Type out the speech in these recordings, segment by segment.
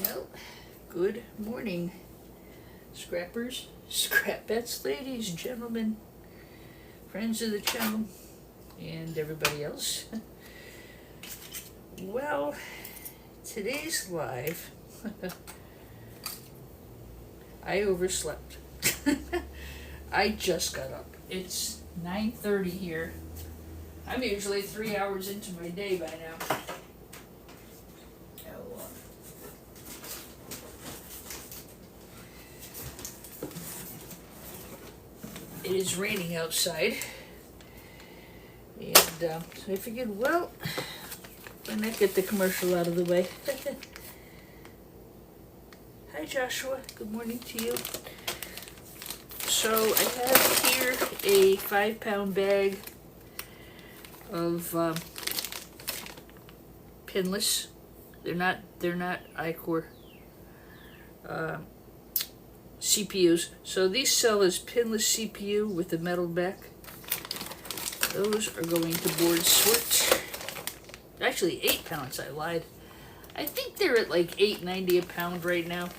Well, good morning, scrappers, scrapettes, ladies, gentlemen, friends of the channel, and everybody else. Well, today's live, I overslept. I just got up. It's 9:30 here. I'm usually 3 hours into my day by now. It is raining outside, and so I figured, well, why not get the commercial out of the way. Hi Joshua, good morning to you. So I have here a 5-pound bag of pinless. They're not iCore CPUs. So these sell as pinless CPU with the metal back. Those are going to board sort. Actually 8 pounds, I lied. I think they're at like $8.90 a pound right now.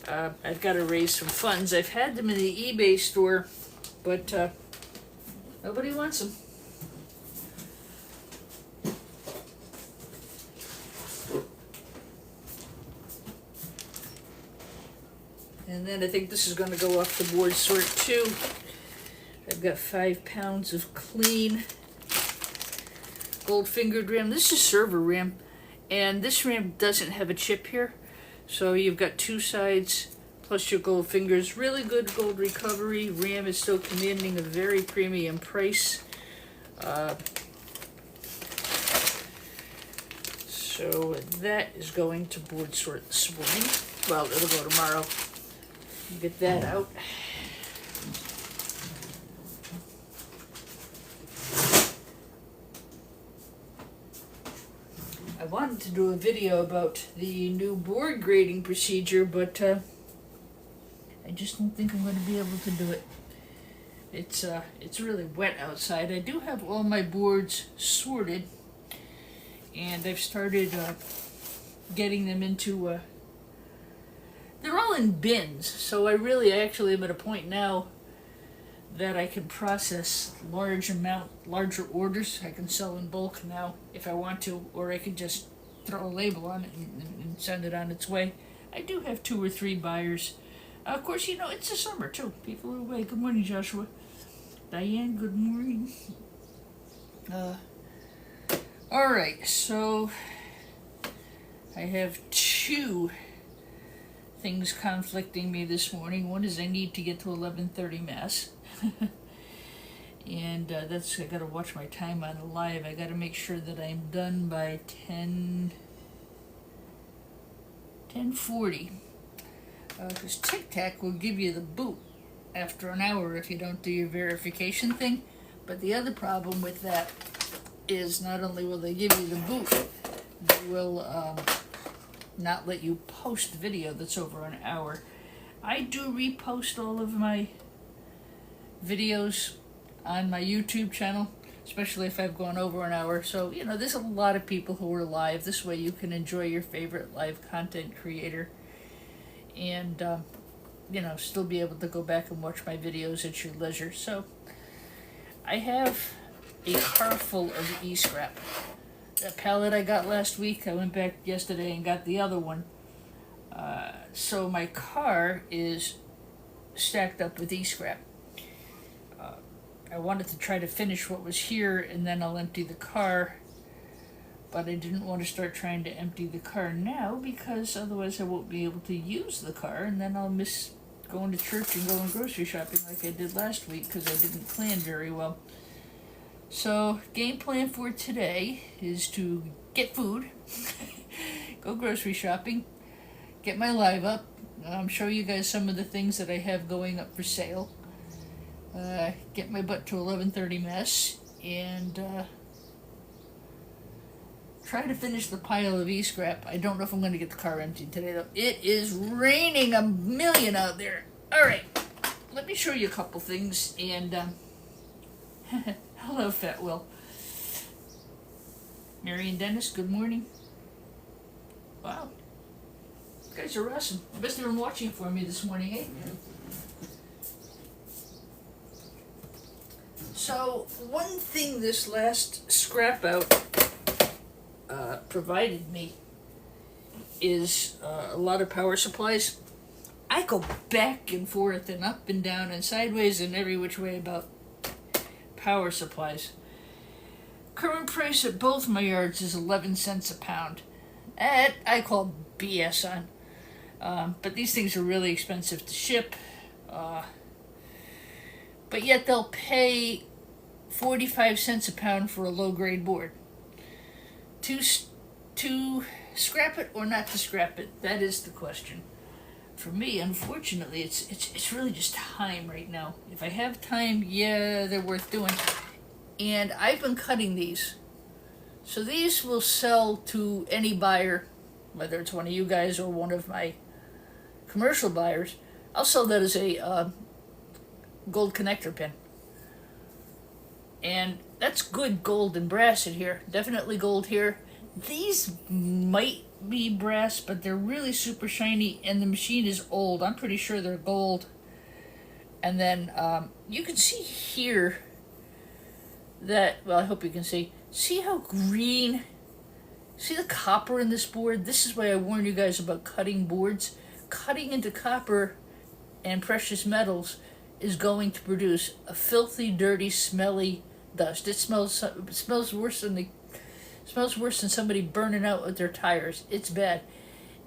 I've got to raise some funds. I've had them in the eBay store, but nobody wants them. And then I think this is going to go off the board sort too. I've got 5 pounds of clean gold fingered RAM. This is server RAM, and this RAM doesn't have a chip here. So you've got 2 sides plus your gold fingers. Really good gold recovery. RAM is still commanding a very premium price. So that is going to board sort this morning. Well, it'll go tomorrow. Get that out. I wanted to do a video about the new board grading procedure, but I just don't think I'm going to be able to do it. It's really wet outside. I do have all my boards sorted, and I've started getting them into they're all in bins, so I actually am at a point now that I can process larger orders. I can sell in bulk now if I want to, or I can just throw a label on it and send it on its way. I do have 2 or 3 buyers. Of course, it's the summer too. People are away. Good morning, Joshua. Diane, good morning. Alright, so I have 2 things conflicting me this morning. One is I need to get to 11:30 Mass. And I gotta watch my time on the live. I gotta make sure that I'm done by 10:40. Because Tic-Tac will give you the boot after an hour if you don't do your verification thing. But the other problem with that is not only will they give you the boot, they will not let you post video that's over an hour. I do repost all of my videos on my YouTube channel, especially if I've gone over an hour. So, there's a lot of people who are live. This way you can enjoy your favorite live content creator and, still be able to go back and watch my videos at your leisure. So, I have a car full of e-scrap. That pallet I got last week, I went back yesterday and got the other one. So my car is stacked up with e-scrap. I wanted to try to finish what was here and then I'll empty the car. But I didn't want to start trying to empty the car now because otherwise I won't be able to use the car and then I'll miss going to church and going grocery shopping like I did last week because I didn't plan very well. So, game plan for today is to get food, go grocery shopping, get my live up, show you guys some of the things that I have going up for sale, get my butt to 11:30 Mass, and try to finish the pile of e-scrap. I don't know if I'm going to get the car emptied today, though. It is raining a million out there. Alright, let me show you a couple things, and hello, Fat Will. Mary and Dennis, good morning. Wow. guys are awesome. You must have been watching for me this morning, eh? So, one thing this last scrap out provided me is a lot of power supplies. I go back and forth and up and down and sideways and every which way about power supplies. Current price at both my yards is 11 cents a pound. That I call BS on. But these things are really expensive to ship. But yet they'll pay 45 cents a pound for a low-grade board. To scrap it or not to scrap it, that is the question. For me, unfortunately, it's really just time right now. If I have time, yeah, they're worth doing. And I've been cutting these. So these will sell to any buyer, whether it's one of you guys or one of my commercial buyers. I'll sell that as a gold connector pin. And that's good gold and brass in here. Definitely gold here. These might be brass, but they're really super shiny, and the machine is old. I'm pretty sure they're gold. And then you can see here that, well, I hope you can see how green, see the copper in this board? This is why I warn you guys about cutting boards. Cutting into copper and precious metals is going to produce a filthy, dirty, smelly dust. It smells worse than somebody burning out with their tires. It's bad.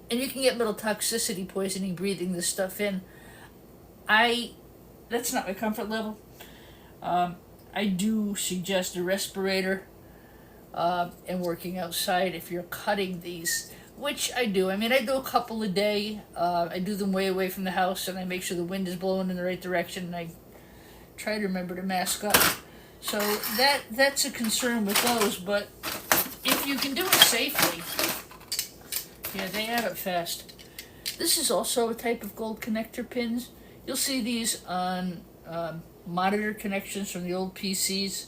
And you can get metal toxicity poisoning breathing this stuff in. That's not my comfort level. I do suggest a respirator and working outside if you're cutting these, which I do. I mean, I do a couple a day. I do them way away from the house, and I make sure the wind is blowing in the right direction, and I try to remember to mask up. So that's a concern with those, but if you can do it safely, yeah, they add up fast. This is also a type of gold connector pins. You'll see these on monitor connections from the old PCs,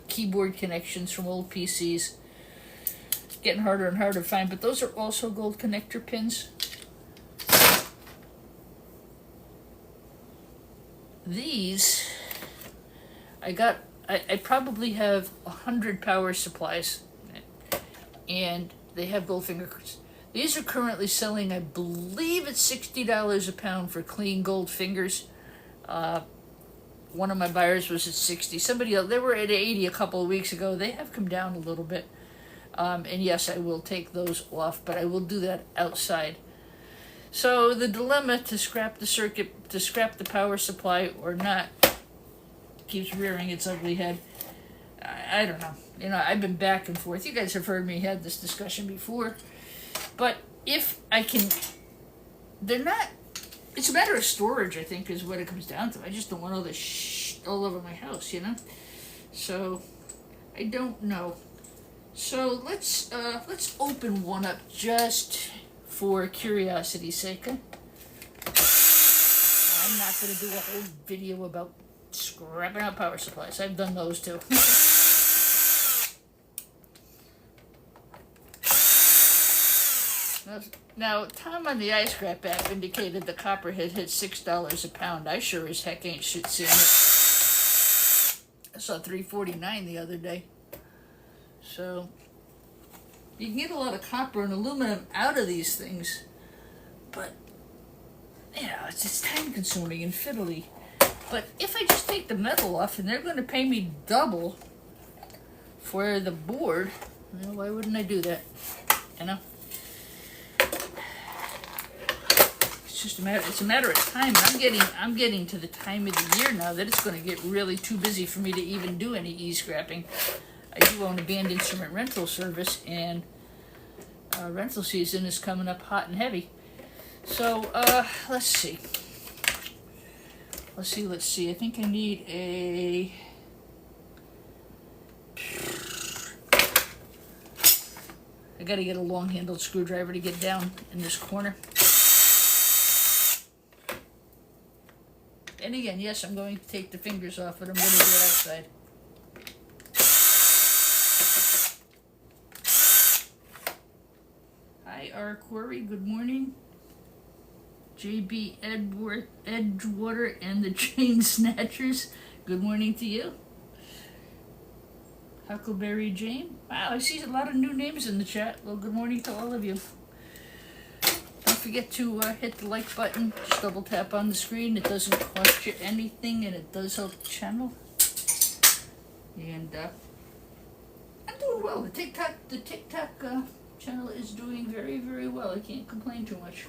keyboard connections from old PCs. Getting harder and harder to find, but those are also gold connector pins. These, I probably have 100 power supplies, and they have gold fingers. These are currently selling, I believe it's $60 a pound for clean gold fingers. One of my buyers was at 60. Somebody else, they were at 80 a couple of weeks ago. They have come down a little bit. And yes, I will take those off, but I will do that outside. So the dilemma to scrap the circuit, to scrap the power supply or not, keeps rearing its ugly head. I don't know. You know, I've been back and forth. You guys have heard me have this discussion before. But if I can, they're not, it's a matter of storage, I think, is what it comes down to. I just don't want all this shit all over my house, you know? So, I don't know. So let's open one up just for curiosity's sake. I'm not going to do a whole video about scrapping out power supplies. I've done those too. Now, Tom on the iScrap app indicated the copper had hit $6 a pound. I sure as heck ain't shit seeing it. I saw $3.49 the other day. So, you can get a lot of copper and aluminum out of these things, but, you know, it's time consuming and fiddly. But if I just take the metal off and they're going to pay me double for the board, well, why wouldn't I do that? You know? It's a matter of time. I'm getting to the time of the year now that it's going to get really too busy for me to even do any e-scrapping. I do own a band instrument rental service, and rental season is coming up hot and heavy. So, let's see. I think I need a... I gotta get a long-handled screwdriver to get down in this corner. And again, yes, I'm going to take the fingers off, but I'm going to do it outside. Hi, R. Corey, good morning. JB Edgewater and the Chain Snatchers, good morning to you. Huckleberry Jane, wow, I see a lot of new names in the chat. Well, good morning to all of you. Don't forget to hit the like button, just double tap on the screen. It doesn't cost you anything and it does help the channel. And I'm doing well. The TikTok channel is doing very, very well. I can't complain too much.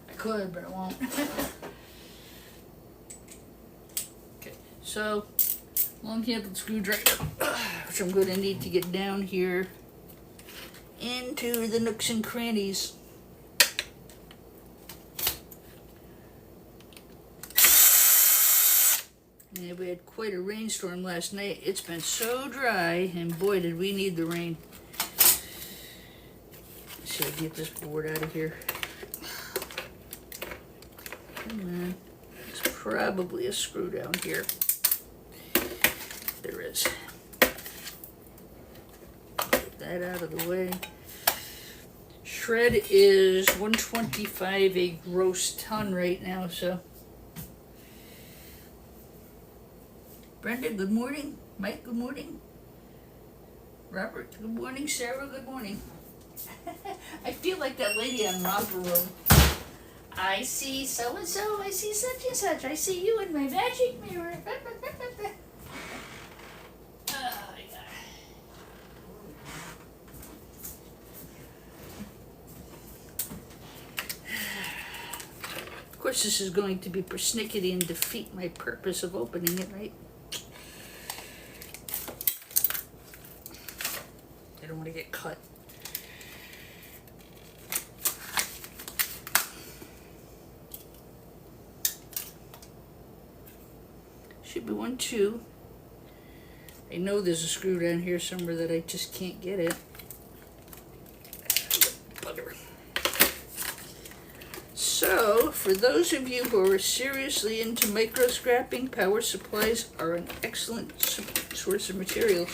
I could, but I won't. Okay, so long-handled screwdriver, which I'm going to need to get down here into the nooks and crannies. Yeah, we had quite a rainstorm last night. It's been so dry, and boy, did we need the rain. Let's see if I can get this board out of here. Come on. There's probably a screw down here. There is. Get that out of the way. Shred is 125 a gross ton right now, so. Brenda, good morning. Mike, good morning. Robert, good morning. Sarah, good morning. I feel like that lady on Romper Room. I see so-and-so, I see such and such, I see you in my magic mirror. Oh, yeah. Of course, this is going to be persnickety and defeat my purpose of opening it, right? I don't want to get cut. Should be 1, 2. I know there's a screw down here somewhere that I just can't get it. Bugger. So, for those of you who are seriously into micro scrapping, power supplies are an excellent source of materials.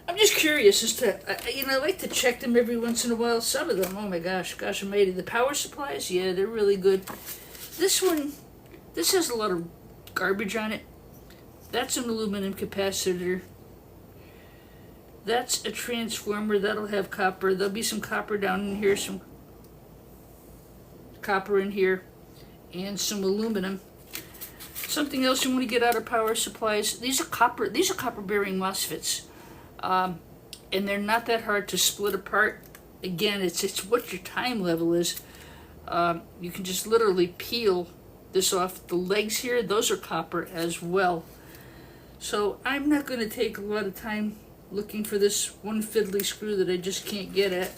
I'm just curious as to, I like to check them every once in a while. Some of them, oh my gosh almighty. The power supplies, yeah, they're really good. This one, this has a lot of garbage on it. That's an aluminum capacitor. That's a transformer. That'll have copper. There'll be some copper down in here, some copper in here, and some aluminum. Something else you want to get out of power supplies. These are copper bearing MOSFETs. And they're not that hard to split apart. Again, it's what your time level is. You can just literally peel this off. The legs here, those are copper as well. So I'm not going to take a lot of time looking for this one fiddly screw that I just can't get at.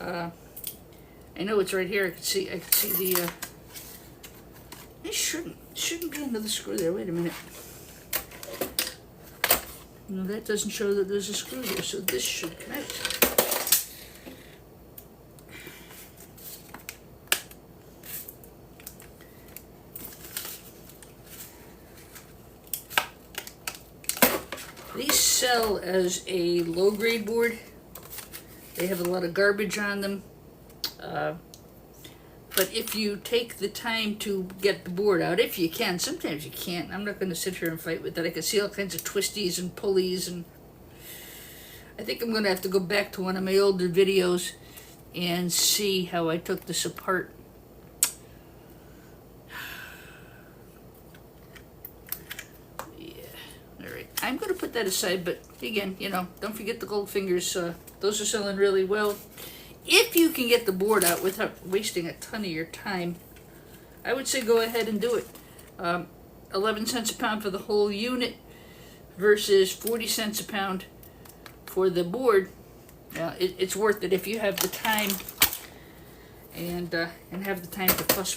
I know it's right here. I can see the. There shouldn't be another screw there. Wait a minute. No, that doesn't show that there's a screw there, so this should connect. These sell as a low-grade board. They have a lot of garbage on them. But if you take the time to get the board out, if you can, sometimes you can't. I'm not going to sit here and fight with that. I can see all kinds of twisties and pulleys, and I think I'm going to have to go back to one of my older videos and see how I took this apart. Yeah, all right. I'm going to put that aside, but again, don't forget the gold fingers. Those are selling really well. If you can get the board out without wasting a ton of your time, I would say go ahead and do it. 11 cents a pound for the whole unit versus 40 cents a pound for the board. It's worth it if you have the time and have the time to fuss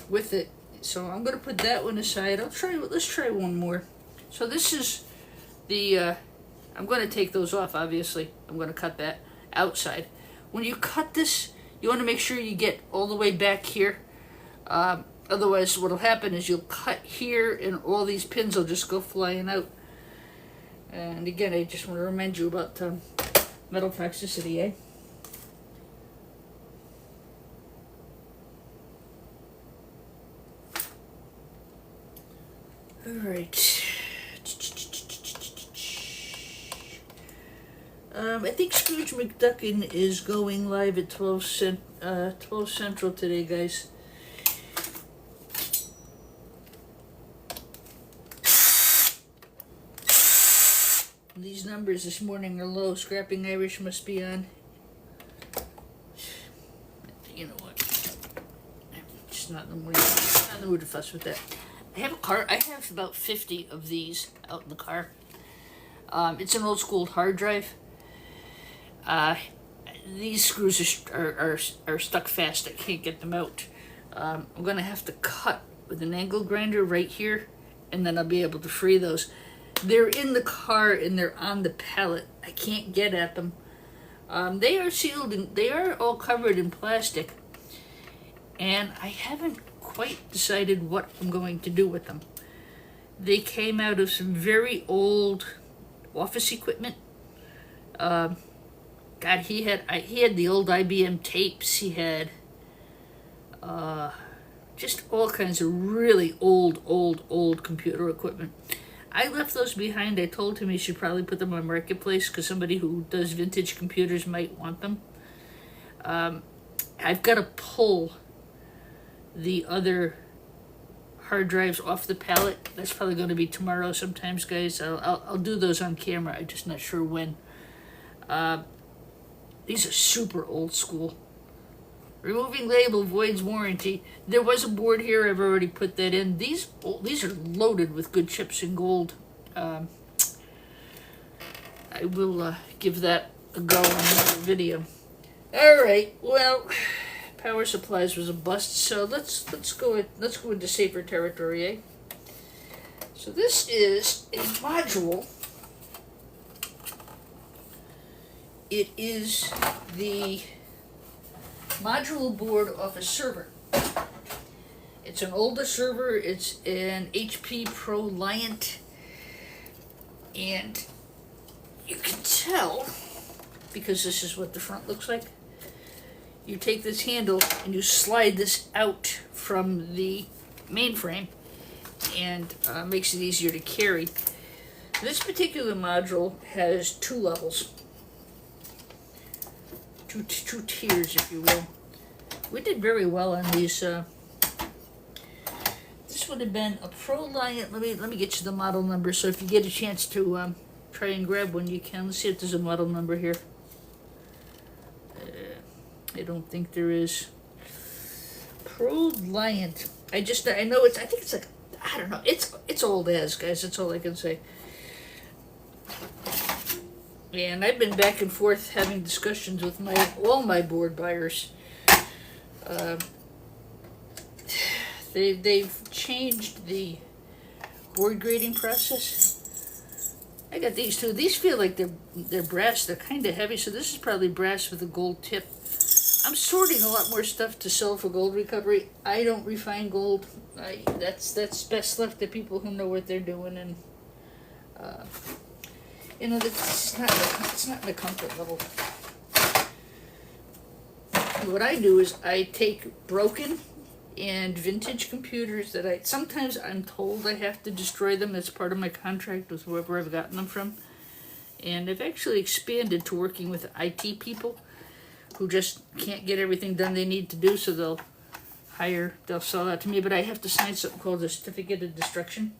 with it. So I'm going to put that one aside. Let's try one more. So this is the. I'm going to take those off, obviously. I'm going to cut that outside. When you cut this, you want to make sure you get all the way back here. Otherwise, what will happen is you'll cut here and all these pins will just go flying out. And again, I just want to remind you about metal toxicity, eh? All right. I think Scrooge McDuckin is going live at 12 Central today, guys. These numbers this morning are low. Scrapping Irish must be on. You know what? I'm just not in the mood. Not in the mood to fuss with that. I have a car. I have about 50 of these out in the car. It's an old school hard drive. These screws are stuck fast. I can't get them out. I'm gonna have to cut with an angle grinder right here, and then I'll be able to free those. They're in the car and they're on the pallet. I can't get at them. They are sealed and they are all covered in plastic, and I haven't quite decided what I'm going to do with them. They came out of some very old office equipment. God, he had the old IBM tapes. He had just all kinds of really old computer equipment. I left those behind. I told him he should probably put them on Marketplace because somebody who does vintage computers might want them. I've got to pull the other hard drives off the pallet. That's probably going to be tomorrow sometimes, guys. I'll do those on camera. I'm just not sure when. These are super old school. Removing label voids warranty. There was a board here. I've already put that in. These are loaded with good chips and gold. I will give that a go on another video. All right. Well, power supplies was a bust. So let's go into safer territory, eh? So this is a module. It is the module board off a server. It's an older server. It's an HP ProLiant, and you can tell because this is what the front looks like. You take this handle and you slide this out from the mainframe, and makes it easier to carry. This particular module has two levels. Two tiers, if you will. We did very well on these. This would have been a ProLiant. Let me get you the model number. So if you get a chance to try and grab one, you can. Let's see if there's a model number here. I don't think there is. ProLiant. I know it's. I think it's like, I don't know. It's old as, guys. That's all I can say. And I've been back and forth having discussions with all my board buyers. They've changed the board grading process. I got these two. These feel like they're brass. They're kind of heavy, so this is probably brass with a gold tip. I'm sorting a lot more stuff to sell for gold recovery. I don't refine gold. That's best left to people who know what they're doing, and it's not in a comfort level. What I do is I take broken and vintage computers that sometimes I'm told I have to destroy them as part of my contract with whoever I've gotten them from. And I've actually expanded to working with IT people who just can't get everything done they need to do, so they'll sell that to me, but I have to sign something called a certificate of destruction,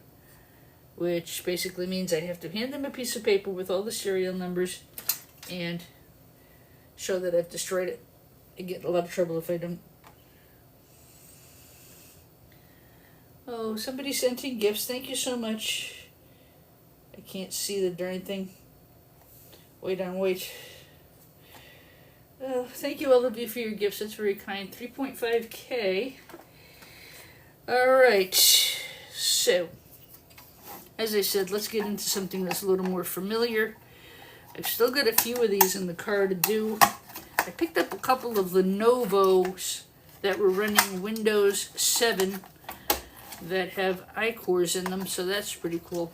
which basically means I have to hand them a piece of paper with all the serial numbers and show that I've destroyed it. I get in a lot of trouble if I don't. Oh, somebody sent in gifts. Thank you so much. I can't see the darn thing. Wait. Thank you all of you for your gifts. That's very kind. 3.5K. All right. So, as I said, let's get into something that's a little more familiar. I've still got a few of these in the car to do. I picked up a couple of Lenovo's that were running Windows 7 that have iCores in them, so that's pretty cool.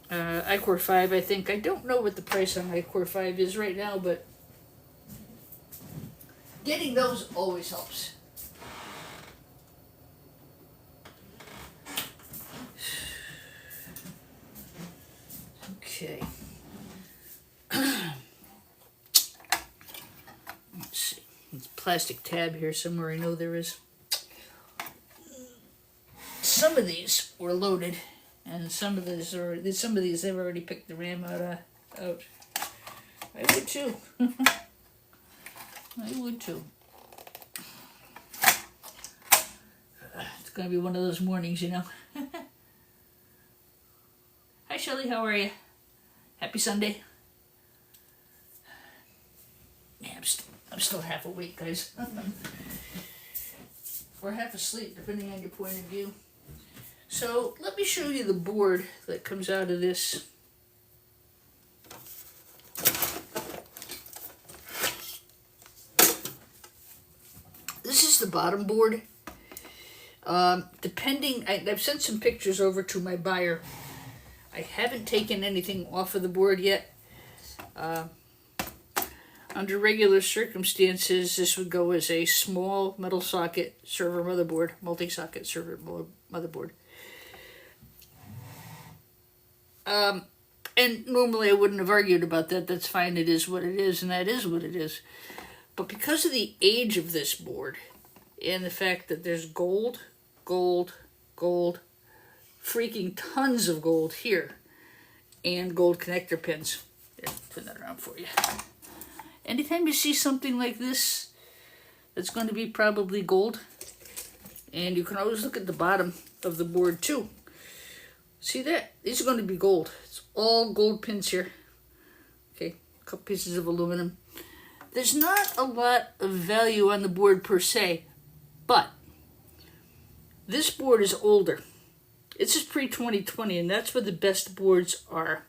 iCore 5, I think. I don't know what the price on iCore 5 is right now, but getting those always helps. Okay. Let's see. There's a plastic tab here somewhere. I know there is. Some of these were loaded, and some of these I've already picked the RAM out. I would too. I would too. It's gonna be one of those mornings, you know. Hi Shelly, how are you? Happy Sunday. Yeah, I'm still half awake, guys. Or half asleep, depending on your point of view. So let me show you the board that comes out of this. This is the bottom board. I've sent some pictures over to my buyer. I haven't taken anything off of the board yet. Under regular circumstances, this would go as a small metal socket server motherboard, multi-socket server motherboard. And normally I wouldn't have argued about that. That's fine. It is what it is, and that is what it is. But because of the age of this board and the fact that there's gold, freaking tons of gold here, and gold connector pins. Here, turn that around for you. Anytime you see something like this, that's going to be probably gold. And you can always look at the bottom of the board too. See that? These are going to be gold. It's all gold pins here. Okay, a couple pieces of aluminum. There's not a lot of value on the board per se, but this board is older. It's just pre-2020, and that's what the best boards are.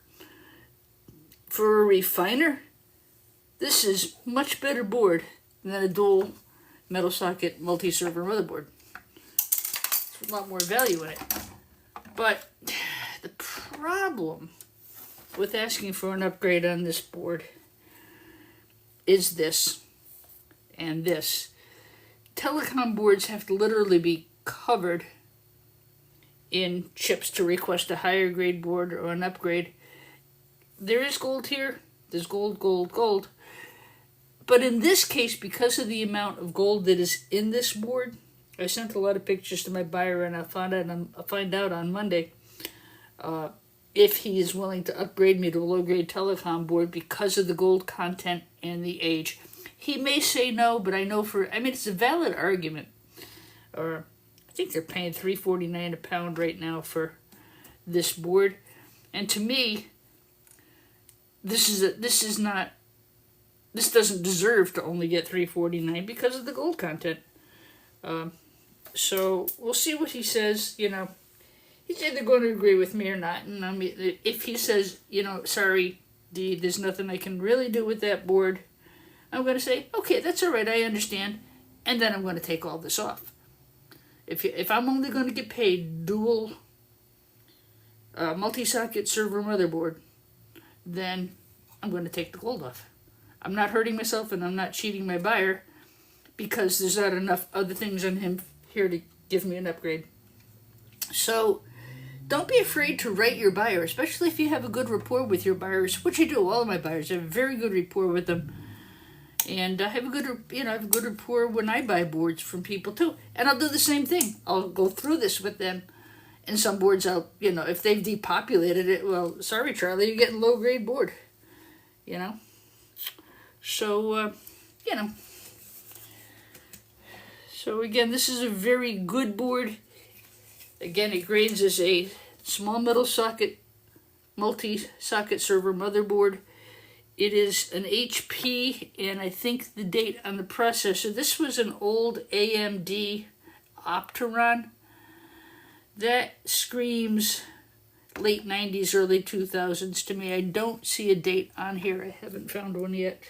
For a refiner, this is much better board than a dual metal socket multi-server motherboard. There's a lot more value in it. But the problem with asking for an upgrade on this board is this and this. Telecom boards have to literally be covered in chips to request a higher grade board or an upgrade. There is gold here. There's gold. But in this case, because of the amount of gold that is in this board, I sent a lot of pictures to my buyer, and I'll find out on Monday if he is willing to upgrade me to a low-grade telecom board because of the gold content and the age. He may say no, but I know it's a valid argument. I think they're paying $3.49 a pound right now for this board, and to me, this doesn't deserve to only get $3.49 because of the gold content. So we'll see what he says. You know, he's either going to agree with me or not. And I mean, if he says, sorry, Dee, there's nothing I can really do with that board, I'm going to say, okay, that's all right, I understand, and then I'm going to take all this off. If I'm only going to get paid dual multi-socket server motherboard, then I'm going to take the gold off. I'm not hurting myself, and I'm not cheating my buyer because there's not enough other things on him here to give me an upgrade. So don't be afraid to write your buyer, especially if you have a good rapport with your buyers, which I do. All of my buyers, I have a very good rapport with them. And I have a good rapport when I buy boards from people too. And I'll do the same thing. I'll go through this with them. And some boards, if they've depopulated it, well, sorry, Charlie, you're getting low-grade board. So, So again, this is a very good board. Again, it grades as a small metal socket, multi-socket server motherboard. It is an HP, and I think the date on the processor, this was an old AMD Opteron. That screams late 90s, early 2000s to me. I don't see a date on here. I haven't found one yet.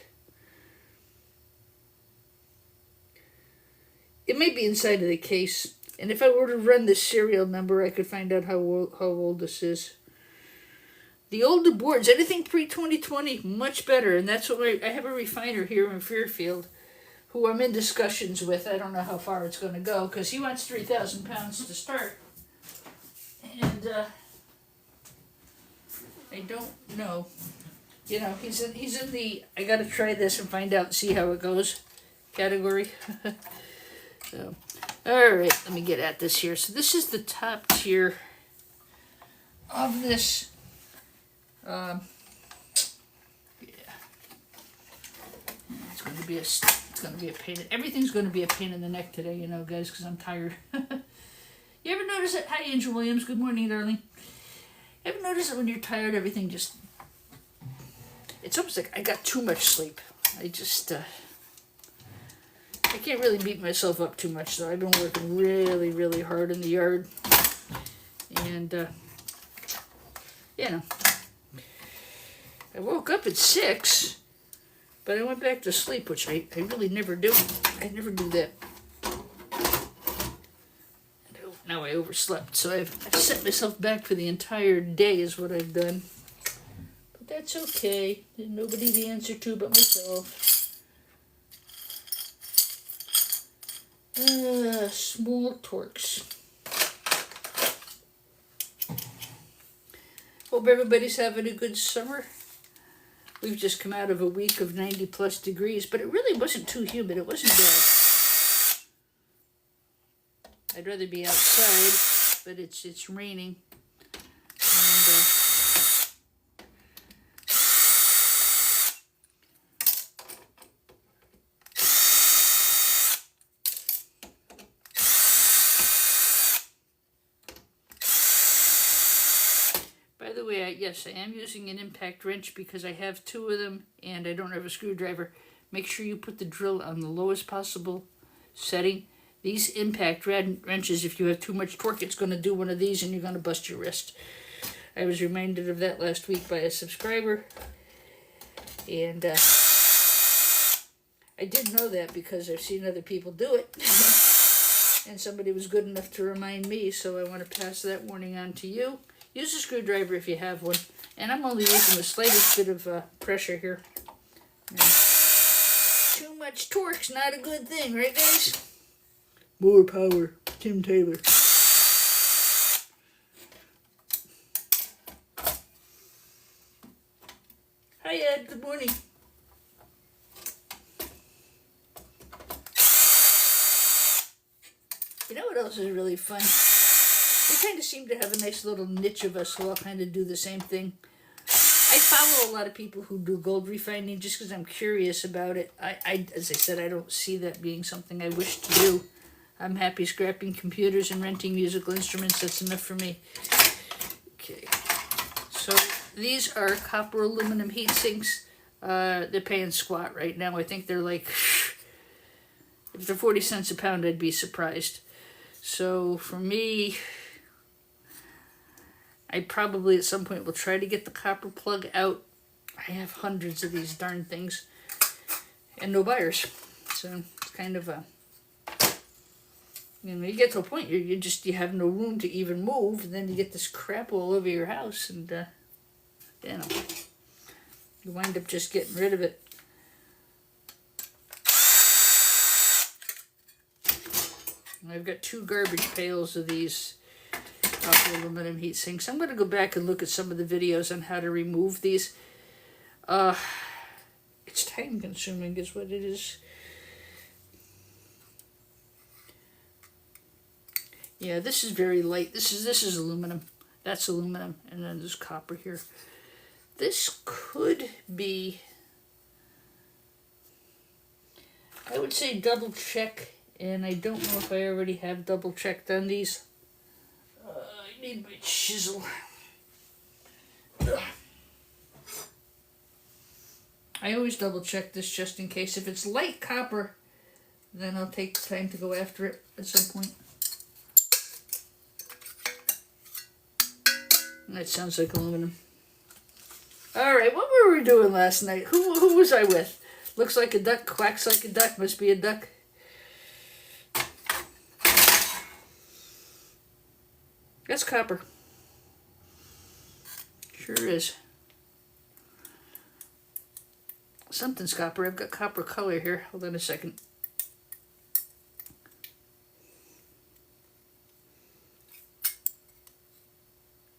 It may be inside of the case, and if I were to run the serial number, I could find out how old this is. The older boards, anything pre-2020, much better. And that's what I have a refiner here in Fairfield who I'm in discussions with. I don't know how far it's going to go because he wants 3,000 pounds to start. And I don't know. You know, he's in the I got to try this and find out and see how it goes category. So, all right, let me get at this here. So this is the top tier of this. Yeah, it's going to be a pain. Everything's going to be a pain in the neck today, you know, guys, because I'm tired. You ever notice that? Hi, Angel Williams. Good morning, darling. You ever notice that when you're tired, everything just... It's almost like I got too much sleep. I just... I can't really beat myself up too much, though. I've been working really, really hard in the yard. And, you know... I woke up at 6, but I went back to sleep, which I really never do. I never do that. Now I overslept, so I've set myself back for the entire day is what I've done. But that's okay. There's nobody to answer to but myself. Small torques. Hope everybody's having a good summer. We've just come out of a week of 90 plus degrees, but it really wasn't too humid. It wasn't bad. I'd rather be outside, but it's raining. And, by the way, yes, I am using an impact wrench because I have 2 of them and I don't have a screwdriver. Make sure you put the drill on the lowest possible setting. These impact wrenches, if you have too much torque, it's going to do one of these and you're going to bust your wrist. I was reminded of that last week by a subscriber. And I did know that because I've seen other people do it. And somebody was good enough to remind me, so I want to pass that warning on to you. Use a screwdriver if you have one. And I'm only using the slightest bit of pressure here. And too much torque's not a good thing, right guys? More power, Tim Taylor. Hi Ed, good morning. You know what else is really fun? We kind of seem to have a nice little niche of us who all kind of do the same thing. I follow a lot of people who do gold refining just because I'm curious about it. As I said, I don't see that being something I wish to do. I'm happy scrapping computers and renting musical instruments. That's enough for me. Okay. So these are copper aluminum heat sinks. They're paying squat right now. I think they're like, if they're 40 cents a pound, I'd be surprised. So for me, I probably at some point will try to get the copper plug out. I have hundreds of these darn things and no buyers. So it's kind of a... You know, you get to a point you have no room to even move, and then you get this crap all over your house, and you know, you wind up just getting rid of it. And I've got 2 garbage pails of these copper aluminum heat sinks. I'm going to go back and look at some of the videos on how to remove these. It's time consuming is what it is. Yeah, this is very light. This is aluminum. That's aluminum. And then there's copper here. This could be, I would say double check. And I don't know if I already have double checked on these. I need my chisel. I always double check this just in case. If it's light copper, then I'll take the time to go after it at some point. That sounds like aluminum. Alright, what were we doing last night? Who was I with? Looks like a duck, quacks like a duck, must be a duck. That's copper. Sure is. Something's copper. I've got copper color here. Hold on a second.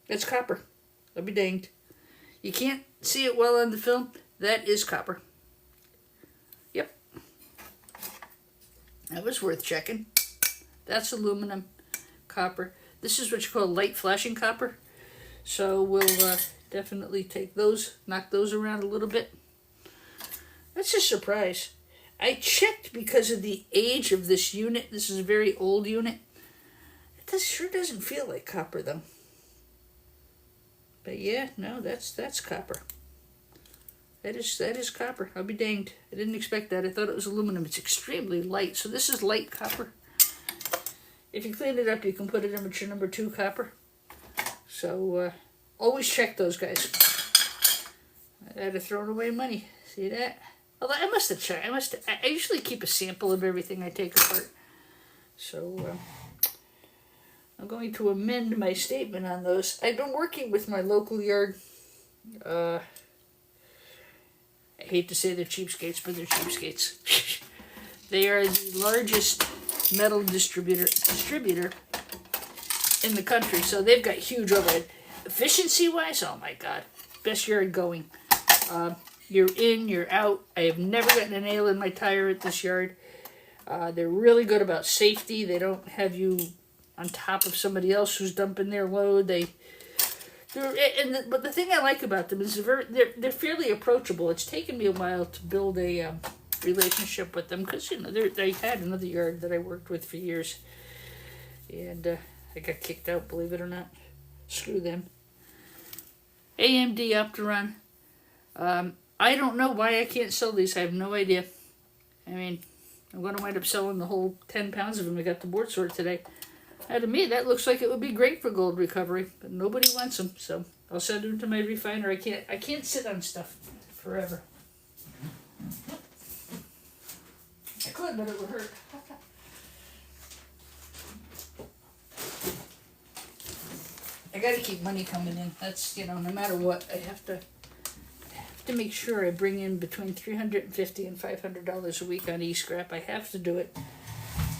It's copper. I'll be danged. You can't see it well on the film. That is copper. Yep. That was worth checking. That's aluminum, copper. This is what you call light flashing copper. So we'll definitely take those, knock those around a little bit. That's a surprise. I checked because of the age of this unit. This is a very old unit. It sure doesn't feel like copper though. But yeah, no, that's copper. That is copper. I'll be danged. I didn't expect that. I thought it was aluminum. It's extremely light. So this is light copper. If you clean it up, you can put it in with your number 2 copper. So always check those guys. I had to throw away money. See that? Although I must have checked. I usually keep a sample of everything I take apart. So I'm going to amend my statement on those. I've been working with my local yard. I hate to say they're cheapskates, but they're cheapskates. They are the largest metal distributor in the country, so they've got huge overhead. Efficiency-wise, oh my God, best yard going. You're in, you're out. I have never gotten a nail in my tire at this yard. They're really good about safety. They don't have you on top of somebody else who's dumping their load. But the thing I like about them is they're fairly approachable. It's taken me a while to build a relationship with them because they had another yard that I worked with for years, and I got kicked out. Believe it or not, screw them. AMD Opteron. I don't know why I can't sell these. I have no idea. I mean, I'm going to wind up selling the whole 10 pounds of them I got the board sort today. Now to me, that looks like it would be great for gold recovery, but nobody wants them, so I'll send them to my refiner. I can't sit on stuff forever. I could, but it would hurt. I got to keep money coming in. That's, no matter what, I have to make sure I bring in between $350 and $500 a week on e-scrap. I have to do it.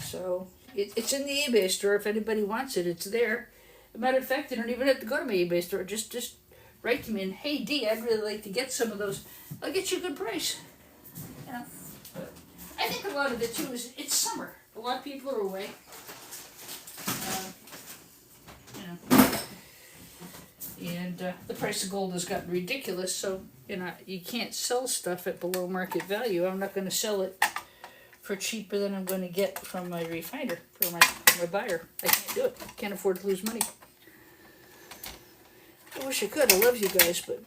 So it's in the eBay store. If anybody wants it, it's there. As a matter of fact, you don't even have to go to my eBay store. Just write to me and, hey, Dee, I'd really like to get some of those. I'll get you a good price. But I think a lot of it, too, is it's summer. A lot of people are away. And the price of gold has gotten ridiculous, so you can't sell stuff at below market value. I'm not going to sell it for cheaper than I'm going to get from my refiner, for my buyer. I can't do it. I can't afford to lose money. I wish I could. I love you guys, but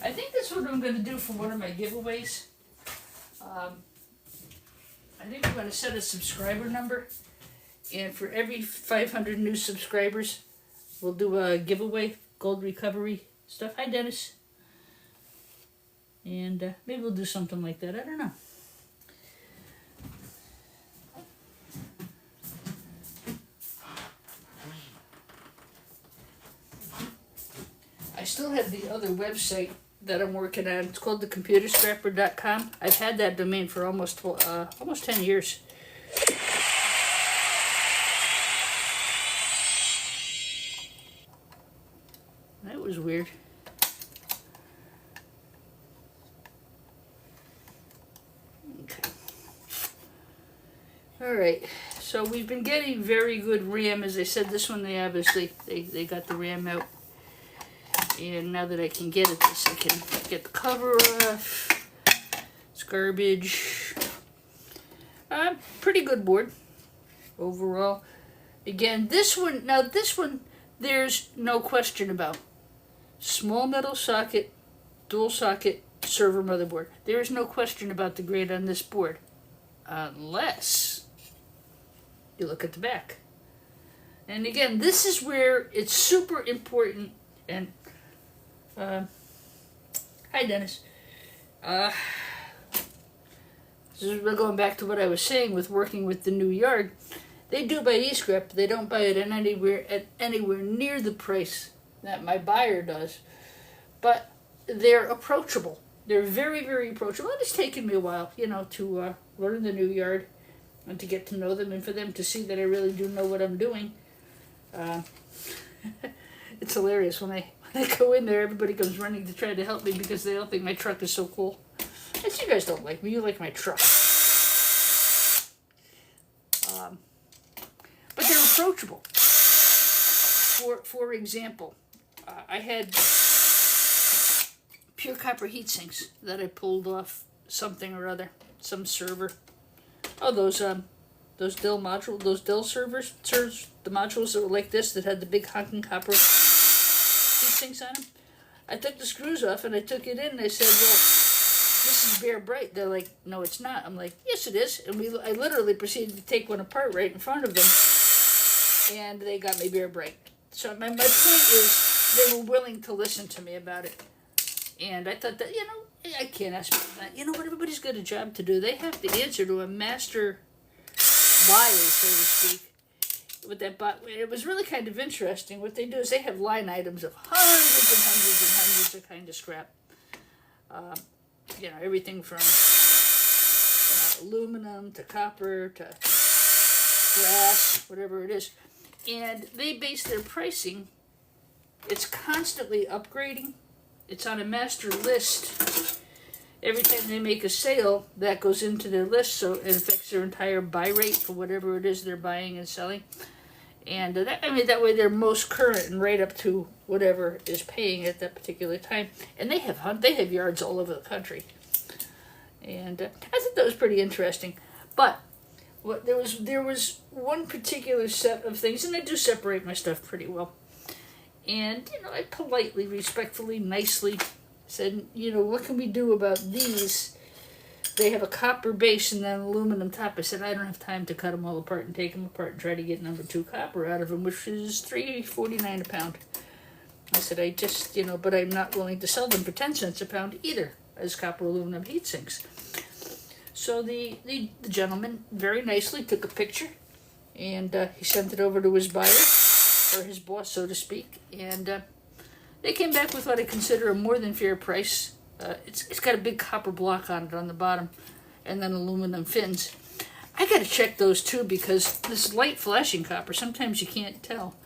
I think that's what I'm going to do for one of my giveaways. I think I'm going to set a subscriber number, and for every 500 new subscribers, we'll do a giveaway, gold recovery stuff. Hi, Dennis. And maybe we'll do something like that. I don't know. I still have the other website that I'm working on. It's called thecomputerscrapper.com. I've had that domain for almost 10 years. That was weird. Okay. Alright, so we've been getting very good RAM. As I said, this one they obviously they got the RAM out. And now that I can get at this, I can get the cover off. It's garbage. Pretty good board overall. Again, this one, there's no question about. Small metal socket, dual socket, server motherboard. There is no question about the grade on this board. Unless you look at the back. And again, this is where it's super important. And hi, Dennis. We're going back to what I was saying with working with the new yard. They do buy e-scrap, but they don't buy it at anywhere near the price that my buyer does. But they're approachable. They're very, very approachable. And it's taken me a while, to learn the new yard and to get to know them and for them to see that I really do know what I'm doing. It's hilarious when I go in there, everybody comes running to try to help me because they all think my truck is so cool. And you guys don't like me, you like my truck. But they're approachable. For example, I had pure copper heat sinks that I pulled off something or other, some server. Oh, those Dell module, those Dell servers, the modules that were like this that had the big honking copper heat sinks on them. I took the screws off and I took it in and I said, well, this is bare bright. They're like, no, it's not. I'm like, yes, it is. And I literally proceeded to take one apart right in front of them, and they got me bare bright. So my point is, they were willing to listen to me about it. And I thought that, I can't ask for that. What, everybody's got a job to do. They have to answer to a master buyer, so to speak. With that, it was really kind of interesting. What they do is they have line items of hundreds and hundreds and hundreds of kind of scrap. Everything from aluminum to copper to brass, whatever it is. And they base their pricing, it's constantly upgrading. It's on a master list. Every time they make a sale, that goes into their list, so it affects their entire buy rate for whatever it is they're buying and selling. And that way they're most current and right up to whatever is paying at that particular time. And they have yards all over the country. And I thought that was pretty interesting. But there was one particular set of things, and I do separate my stuff pretty well. And I politely, respectfully, nicely said, what can we do about these? They have a copper base and then an aluminum top. I said, I don't have time to cut them all apart and take them apart and try to get number 2 copper out of them, which is $3.49 a pound. I said, but I'm not willing to sell them for 10 cents a pound either as copper aluminum heat sinks. So the gentleman very nicely took a picture, and he sent it over to his buyer, or his boss, so to speak, and they came back with what I consider a more than fair price. It's got a big copper block on it on the bottom, and then aluminum fins. I got to check those too, because this light flashing copper, sometimes you can't tell.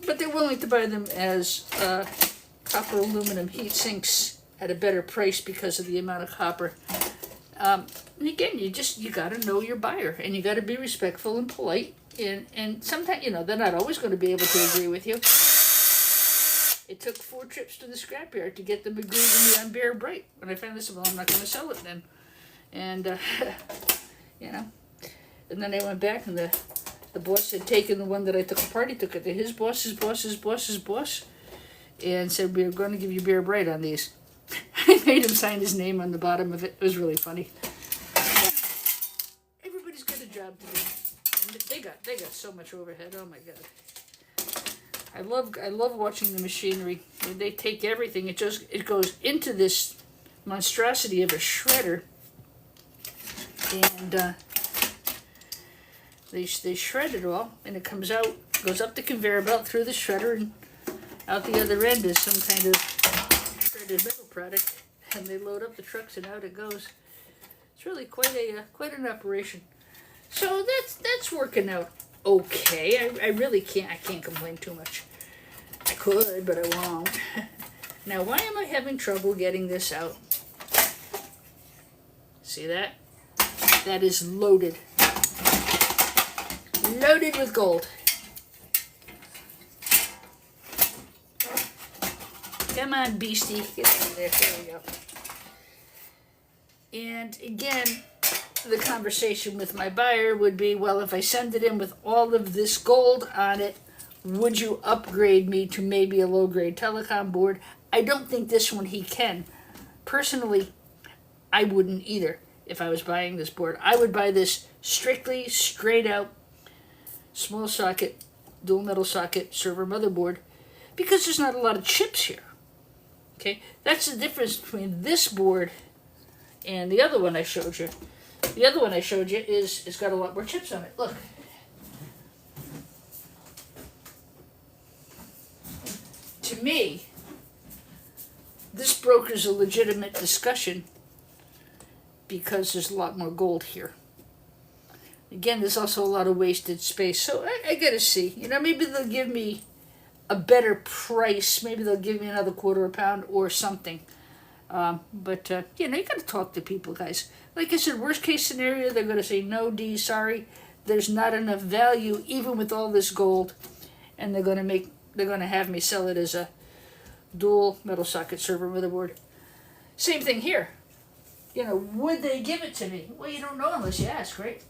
But they're willing to buy them as copper aluminum heat sinks at a better price because of the amount of copper. And again, you got to know your buyer, and you got to be respectful and polite. And sometimes, they're not always going to be able to agree with you. It took 4 trips to the scrapyard to get them agreed with me on bare bright. When I finally said, well, I'm not going to sell it then. And, and then I went back, and the boss had taken the one that I took apart. He took it to his boss, and said, we're going to give you bare bright on these. I made him sign his name on the bottom of it. It was really funny. Everybody's got a job to do. And they got so much overhead. Oh my God. I love watching the machinery. They take everything. It goes into this monstrosity of a shredder, and they shred it all, and it comes out, goes up the conveyor belt through the shredder, and out the other end is some kind of shredded metal product, and they load up the trucks, and out it goes. It's really quite an operation. So that's working out okay. I really can't complain too much. I could, but I won't. Now, why am I having trouble getting this out? See that? That is loaded. Loaded with gold. Come on, beastie. Get out of there. There we go. And again, the conversation with my buyer would be, well, if I send it in with all of this gold on it, would you upgrade me to maybe a low-grade telecom board? I don't think this one he can. Personally, I wouldn't either if I was buying this board. I would buy this strictly, straight out, small socket, dual metal socket server motherboard, because there's not a lot of chips here. Okay, that's the difference between this board and the other one I showed you. The other one I showed you it's got a lot more chips on it. Look. to me, this brokers a legitimate discussion because there's a lot more gold here. Again, there's also a lot of wasted space, so I gotta see. Maybe they'll give me a better price. Maybe they'll give me another quarter a pound or something. But you gotta talk to people, guys. Like I said, worst case scenario, they're gonna say, no, D, sorry, there's not enough value even with all this gold, and they're gonna have me sell it as a dual metal socket server motherboard. Same thing here. Would they give it to me? Well, you don't know unless you ask, right?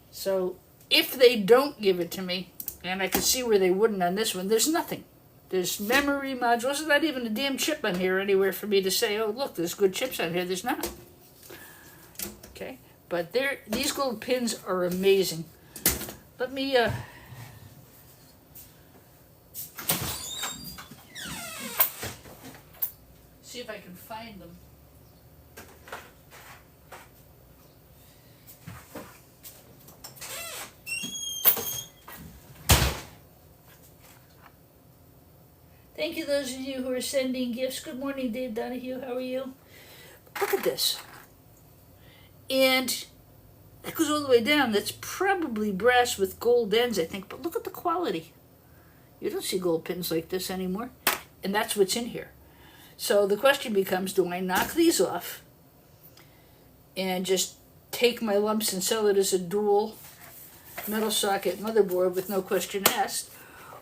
So if they don't give it to me, and I can see where they wouldn't on this one, there's nothing. There's memory modules. There's not even a damn chip on here anywhere for me to say, oh, look, there's good chips on here. There's not. Okay? But these gold pins are amazing. Let me see if I can find them. Thank you, those of you who are sending gifts. Good morning, Dave Donahue. How are you? Look at this. And that goes all the way down. That's probably brass with gold ends, I think. But look at the quality. You don't see gold pins like this anymore. And that's what's in here. So the question becomes, do I knock these off and just take my lumps and sell it as a dual metal socket motherboard with no question asked?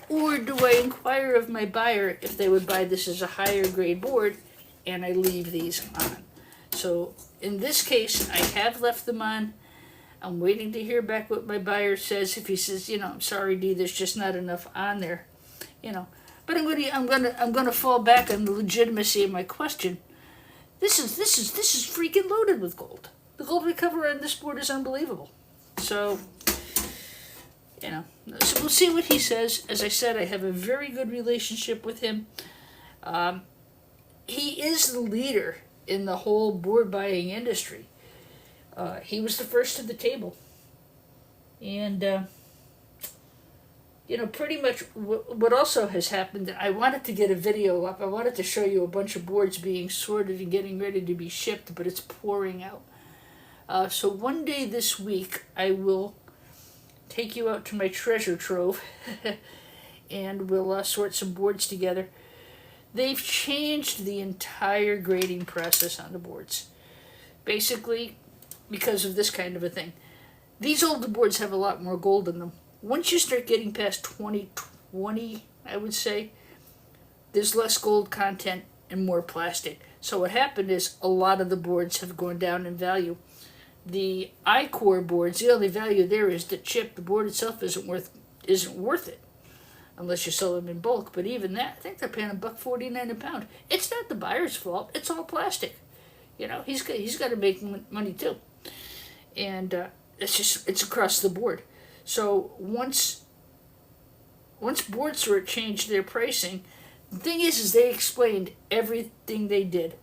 Or do I inquire of my buyer if they would buy this as a higher grade board and I leave these on? So in this case, I have left them on. I'm waiting to hear back what my buyer says. If he says, I'm sorry, Dee, there's just not enough on there, But I'm gonna fall back on the legitimacy of my question. This is freaking loaded with gold. The gold recovery on this board is unbelievable. So. So we'll see what he says. As I said, I have a very good relationship with him. He is the leader in the whole board buying industry. He was the first to the table. And, pretty much what also has happened, I wanted to get a video up. I wanted to show you a bunch of boards being sorted and getting ready to be shipped, but it's pouring out. So one day this week, I will take you out to my treasure trove and we'll sort some boards together. They've changed the entire grading process on the boards, basically because of this kind of a thing. These older boards have a lot more gold in them. Once you start getting past 2020, I would say, there's less gold content and more plastic. So what happened is a lot of the boards have gone down in value. The I-Core boards, the only value there is the chip. The board itself isn't worth it unless you sell them in bulk. But even that, I think they're paying $1.49 a pound. It's not the buyer's fault. It's all plastic. He's got to make money too, and it's across the board. So once BoardSort changed their pricing, the thing is they explained everything they did.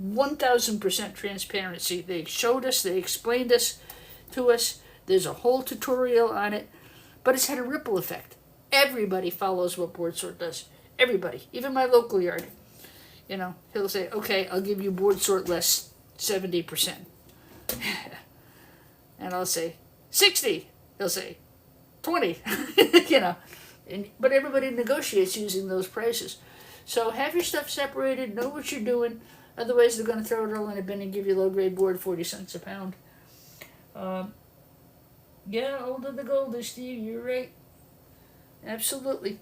1000% transparency. They showed us, they explained to us. There's a whole tutorial on it, but it's had a ripple effect. Everybody follows what BoardSort does. Everybody, even my local yard. He'll say, okay, I'll give you BoardSort less 70%. And I'll say, 60. He'll say, 20. But everybody negotiates using those prices. So have your stuff separated, know what you're doing. Otherwise, they're going to throw it all in a bin and give you low-grade board 40 cents a pound. Older the gold, Steve. You're right. Absolutely.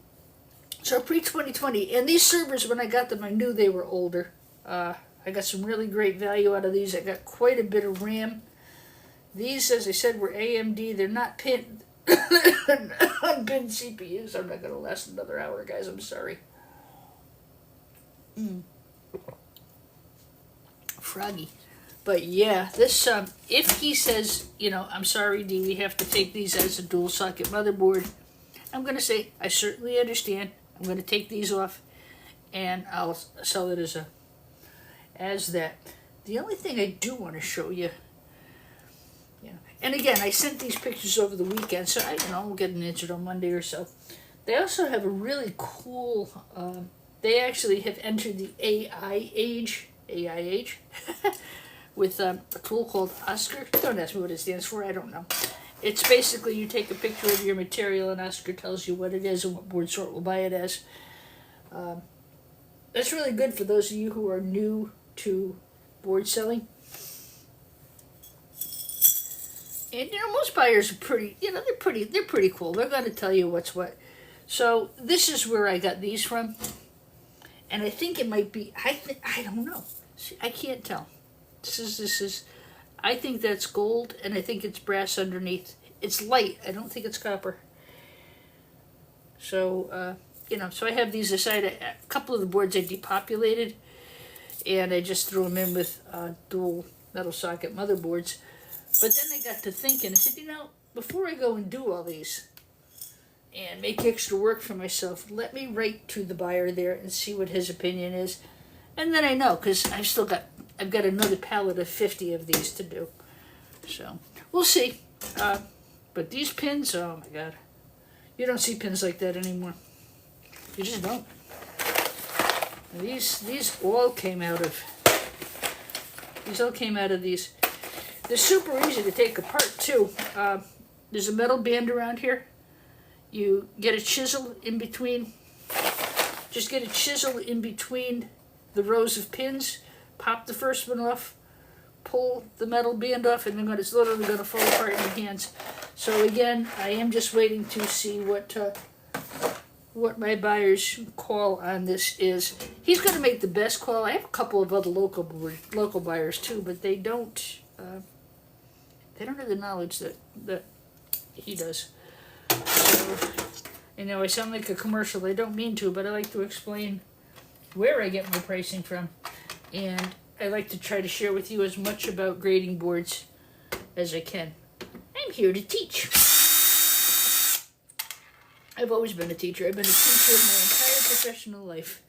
So pre-2020, and these servers, when I got them, I knew they were older. I got some really great value out of these. I got quite a bit of RAM. These, as I said, were AMD. They're not pinned unpinned CPUs. I'm not going to last another hour, guys. I'm sorry. Froggy. But yeah, this, if he says, I'm sorry, D, we have to take these as a dual socket motherboard, I'm going to say, I certainly understand. I'm going to take these off and I'll sell it as that. The only thing I do want to show you, and again, I sent these pictures over the weekend, so we'll get an answer on Monday or so. They also have a really cool They actually have entered the AI age, with a tool called Oscar. Don't ask me what it stands for, I don't know. It's basically you take a picture of your material and Oscar tells you what it is and what board sort will buy it as. That's really good for those of you who are new to board selling. And most buyers are pretty, they're pretty cool. They're going to tell you what's what. So this is where I got these from. And I think it might be, I don't know. See, I can't tell. This is, I think that's gold, and I think it's brass underneath. It's light. I don't think it's copper. So, so I have these aside. A couple of the boards I depopulated, and I just threw them in with dual metal socket motherboards. But then I got to thinking, I said, before I go and do all these and make extra work for myself, let me write to the buyer there and see what his opinion is. And then I know, because I've got another pallet of 50 of these to do. So, we'll see. But these pins, oh my God. You don't see pins like that anymore. You just don't. These all came out of these. They're super easy to take apart too. There's a metal band around here. You get a chisel in between. Just get a chisel in between the rows of pins. Pop the first one off. Pull the metal band off, and then it's literally going to fall apart in your hands. So again, I am just waiting to see what my buyer's call on this is. He's going to make the best call. I have a couple of other local buyers too, but they don't have the knowledge that he does. So, I sound like a commercial. I don't mean to, but I like to explain where I get my pricing from, and I like to try to share with you as much about grading boards as I can. I'm here to teach. I've always been a teacher. I've been a teacher my entire professional life.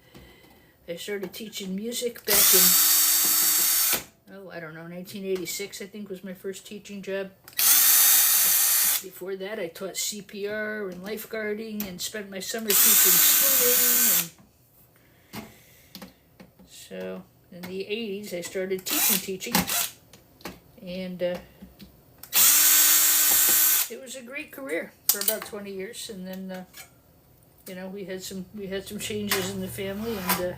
I started teaching music back in, 1986, I think, was my first teaching job. Before that, I taught CPR and lifeguarding and spent my summer teaching swimming. So, in the 80s, I started teaching, and it was a great career for about 20 years, and then, we had some changes in the family, and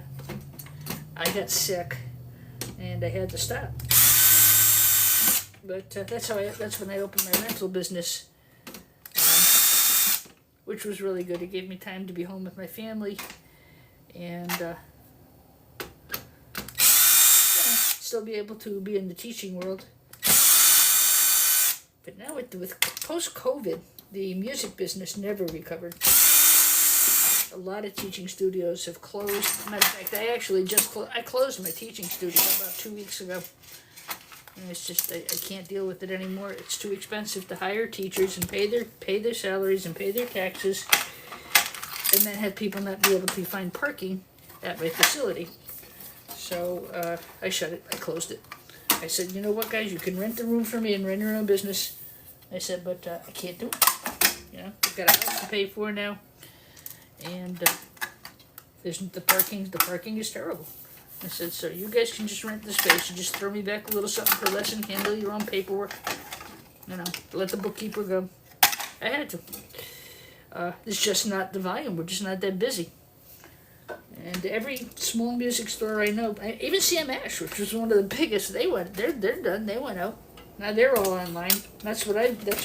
I got sick, and I had to stop. But that's when I opened my rental business, which was really good. It gave me time to be home with my family, and still be able to be in the teaching world. But now with post-COVID, the music business never recovered. A lot of teaching studios have closed. Matter of fact, I actually I closed my teaching studio about 2 weeks ago. And it's just, I can't deal with it anymore. It's too expensive to hire teachers and pay their salaries and pay their taxes, and then have people not be able to find parking at my facility. So I shut it. I closed it. I said, you know what, guys, you can rent the room for me and run your own business. I said, but I can't do it. I've got a house to pay for now, and the parking is terrible. I said, so you guys can just rent the space. You just throw me back a little something per lesson, handle your own paperwork, let the bookkeeper go. I had to. It's just not the volume. We're just not that busy. And every small music store I know, even CMAsh, which was one of the biggest, they're done. They went out. Now they're all online. That's what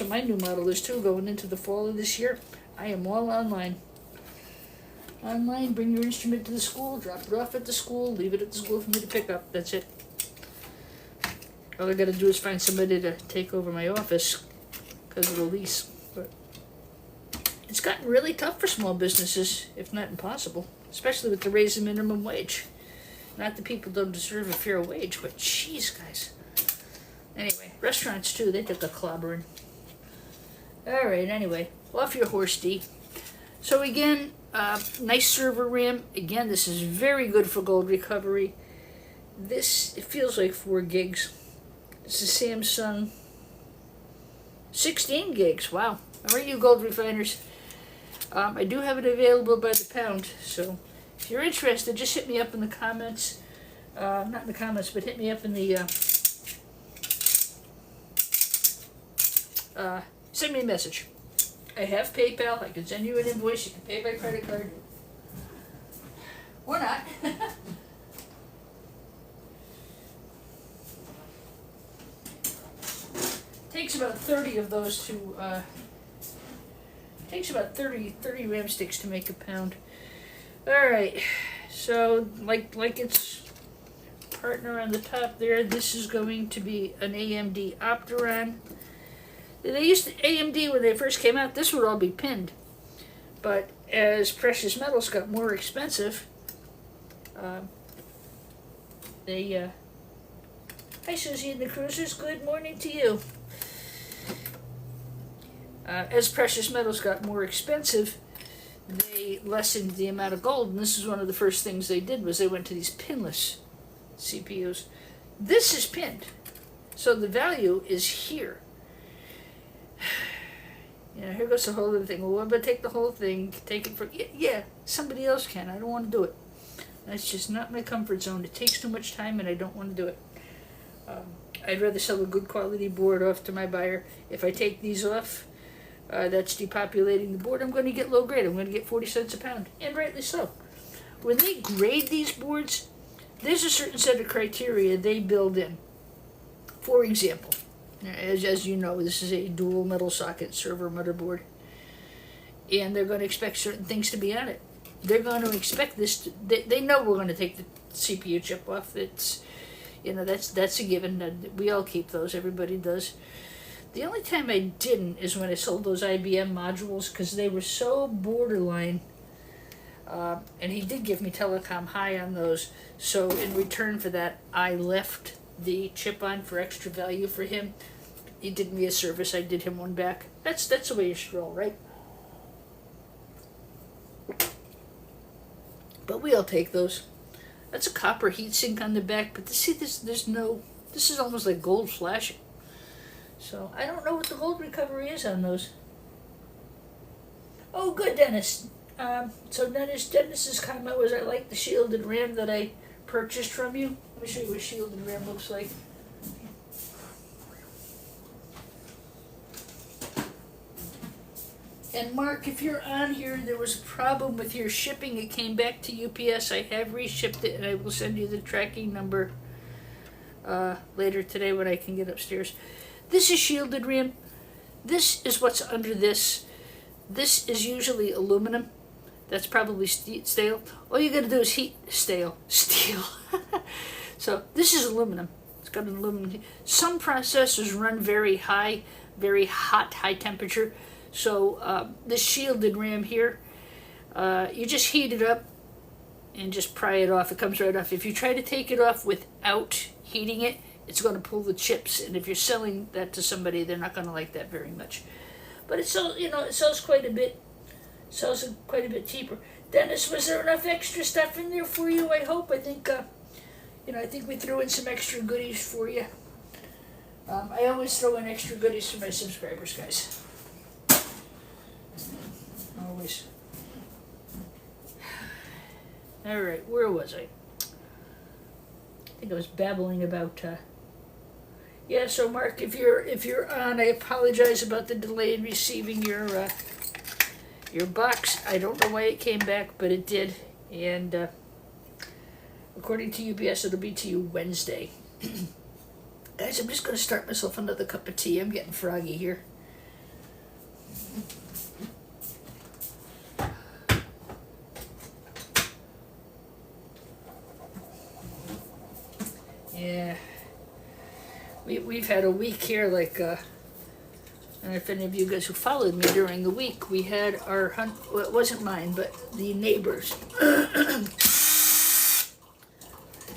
my new model is too, going into the fall of this year. I am all online. Online, bring your instrument to the school, drop it off at the school, leave it at the school for me to pick up. That's it. All I gotta do is find somebody to take over my office because of the lease. But it's gotten really tough for small businesses, if not impossible, especially with the raise in minimum wage. Not that people don't deserve a fair wage, but jeez, guys. Anyway, restaurants too, they took a clobbering. Alright, anyway, off your horse, D. So again, nice server RAM. Again, this is very good for gold recovery. It feels like 4 gigs. This is Samsung. 16 gigs, wow. All right, you gold refiners. I do have it available by the pound, so If you're interested, just hit me up in the comments. Not in the comments, but hit me up in the, send me a message. I have PayPal. I can send you an invoice. You can pay by credit card. Or not. Takes about 30 of those to, takes about 30 ram sticks to make a pound. Alright, so like its partner on the top there, this is going to be an AMD Opteron. They used to, AMD when they first came out, this would all be pinned. But as precious metals got more expensive, hi Susie and the Cruisers, good morning to you. As precious metals got more expensive, they lessened the amount of gold, and this is one of the first things they did, was they went to these pinless CPUs. This is pinned, so the value is here. Here goes the whole other thing. Well, what about take the whole thing, take it for, yeah, somebody else can. I don't want to do it. That's just not my comfort zone. It takes too much time, and I don't want to do it. I'd rather sell a good quality board off to my buyer. If I take these off, that's depopulating the board. I'm going to get low grade. I'm going to get 40 cents a pound, and rightly so. When they grade these boards, there's a certain set of criteria they build in. For example, as you know, this is a dual metal socket server motherboard, and they're going to expect certain things to be on it. They're going to expect this. They know we're going to take the CPU chip off. It's, that's a given. We all keep those. Everybody does. The only time I didn't is when I sold those IBM modules, because they were so borderline. And he did give me telecom high on those. So in return for that, I left the chip on for extra value for him. He did me a service. I did him one back. That's the way you should roll, right? But we all take those. That's a copper heatsink on the back. But see, there's no. This is almost like gold flashing. So I don't know what the gold recovery is on those. Oh, good, Dennis. So Dennis's comment was, I like the shielded RAM that I purchased from you. Let me show you what shielded RAM looks like. And Mark, if you're on here, there was a problem with your shipping. It came back to UPS. I have reshipped it, and I will send you the tracking number later today when I can get upstairs. This is shielded RAM. This is what's under this. This is usually aluminum. That's probably steel. All you gotta do is heat steel. So this is aluminum. It's got an aluminum. Some processors run very high, very hot, high temperature. So this shielded RAM here, you just heat it up and just pry it off. It comes right off. If you try to take it off without heating it, it's going to pull the chips, and if you're selling that to somebody, they're not going to like that very much. But it sells quite a bit. Sells it quite a bit cheaper. Dennis, was there enough extra stuff in there for you? I hope. I think we threw in some extra goodies for you. I always throw in extra goodies for my subscribers, guys. Always. All right, where was I? I think I was babbling about. Yeah, so Mark, if you're on, I apologize about the delay in receiving your box. I don't know why it came back, but it did, and according to UPS, it'll be to you Wednesday. Guys, I'm just going to start myself another cup of tea. I'm getting froggy here. Yeah. We've had a week here, like, and if any of you guys who followed me during the week, we had our hunt, well, it wasn't mine, but the neighbors.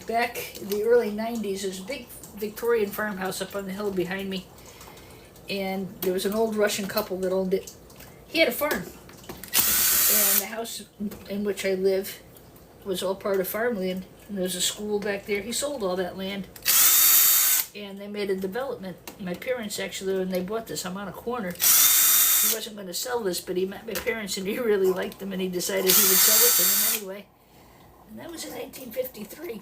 Back in the early 90s, there's a big Victorian farmhouse up on the hill behind me, and there was an old Russian couple that owned it. He had a farm, and the house in which I live was all part of farmland, and there was a school back there. He sold all that land, and they made a development. My parents actually, when they bought this, I'm on a corner. He wasn't going to sell this, but he met my parents, and he really liked them, and he decided he would sell it to them anyway. And that was in 1953.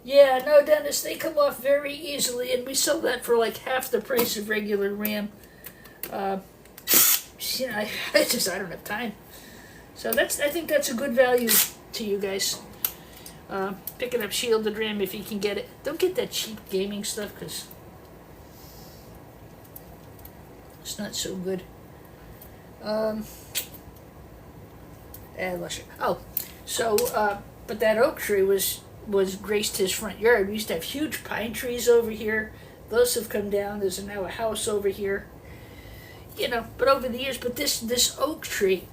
Yeah, no, Dennis, they come off very easily, and we sell that for like half the price of regular RAM. You know, I don't have time. So I think that's a good value to you guys. Picking up shielded RAM if you can get it. Don't get that cheap gaming stuff, because it's not so good. But that oak tree was graced his front yard. We used to have huge pine trees over here. Those have come down. There's now a house over here. You know, but over the years, but this oak tree,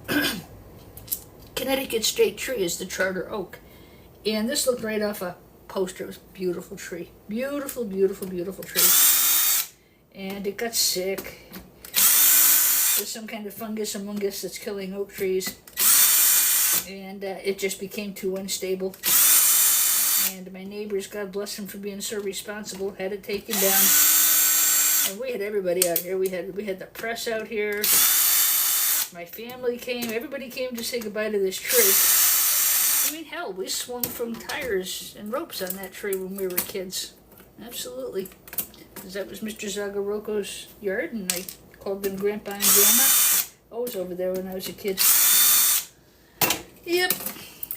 Connecticut State tree, is the charter oak. And this looked right off a poster. It was a beautiful tree. Beautiful, beautiful, beautiful tree. And it got sick. There's some kind of fungus among us that's killing oak trees. And it just became too unstable. And my neighbors, God bless them for being so responsible, had it taken down. And we had everybody out here. We had the press out here. My family came. Everybody came to say goodbye to this tree. I mean, hell, we swung from tires and ropes on that tree when we were kids. Absolutely. Because that was Mr. Zagaroko's yard, and I called them Grandpa and Grandma. I was over there when I was a kid. Yep.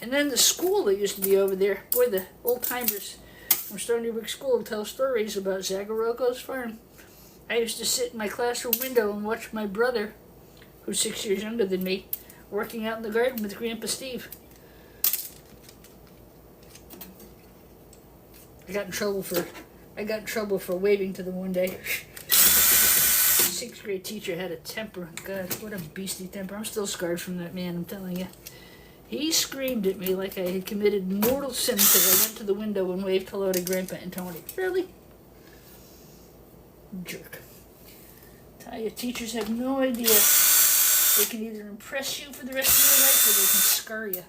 And then the school that used to be over there. Boy, the old-timers from Stony Brook School tell stories about Zagaroko's farm. I used to sit in my classroom window and watch my brother, who's 6 years younger than me, working out in the garden with Grandpa Steve. I got in trouble for waving to them one day. Sixth grade teacher had a temper. God, what a beastly temper. I'm still scarred from that man, I'm telling you. He screamed at me like I had committed mortal sin because I went to the window and waved hello to Grandpa and Tony. Really? Jerk. Tell you, teachers have no idea. They can either impress you for the rest of your life or they can scar you.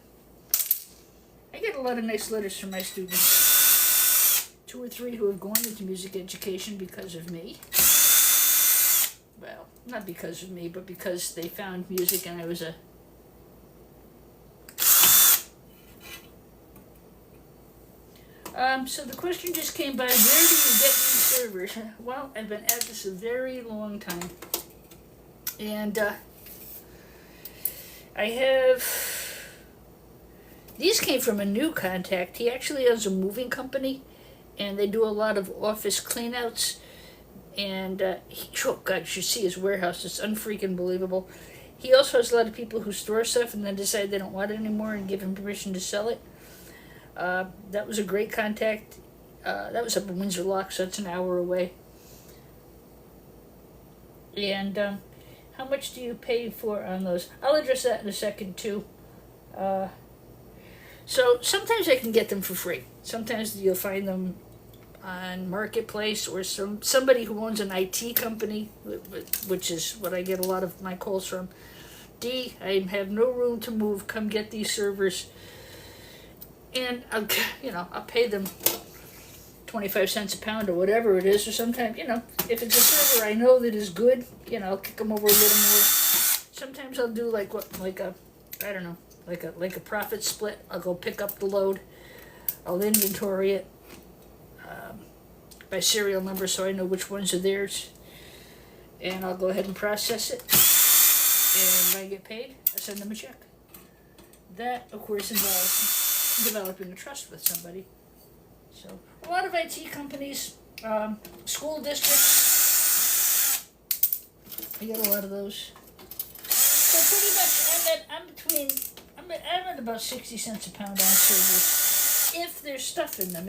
I get a lot of nice letters from my students. 2 or 3 who have gone into music education because of me. Well, not because of me, but because they found music and I was a... So the question just came by, where do you get these servers? Well, I've been at this a very long time. And I have... These came from a new contact. He actually owns a moving company, and they do a lot of office cleanouts. And oh God, you should see his warehouse. It's unfreaking believable. He also has a lot of people who store stuff and then decide they don't want it anymore and give him permission to sell it. That was a great contact. That was up in Windsor Lock, so that's an hour away. And how much do you pay for on those? I'll address that in a second too. So sometimes I can get them for free. Sometimes you'll find them on Marketplace or somebody who owns an IT company, which is what I get a lot of my calls from. D, I have no room to move. Come get these servers. And I'll pay them 25 cents a pound or whatever it is, or sometimes, if it's a server I know that is good, I'll kick them over a little more. Sometimes I'll do like a profit split. I'll go pick up the load. I'll inventory it by serial number so I know which ones are theirs. And I'll go ahead and process it. And when I get paid, I send them a check. That, of course, involves developing a trust with somebody. So a lot of IT companies, school districts, I get a lot of those. So pretty much I'm at about 60 cents a pound on servers if there's stuff in them.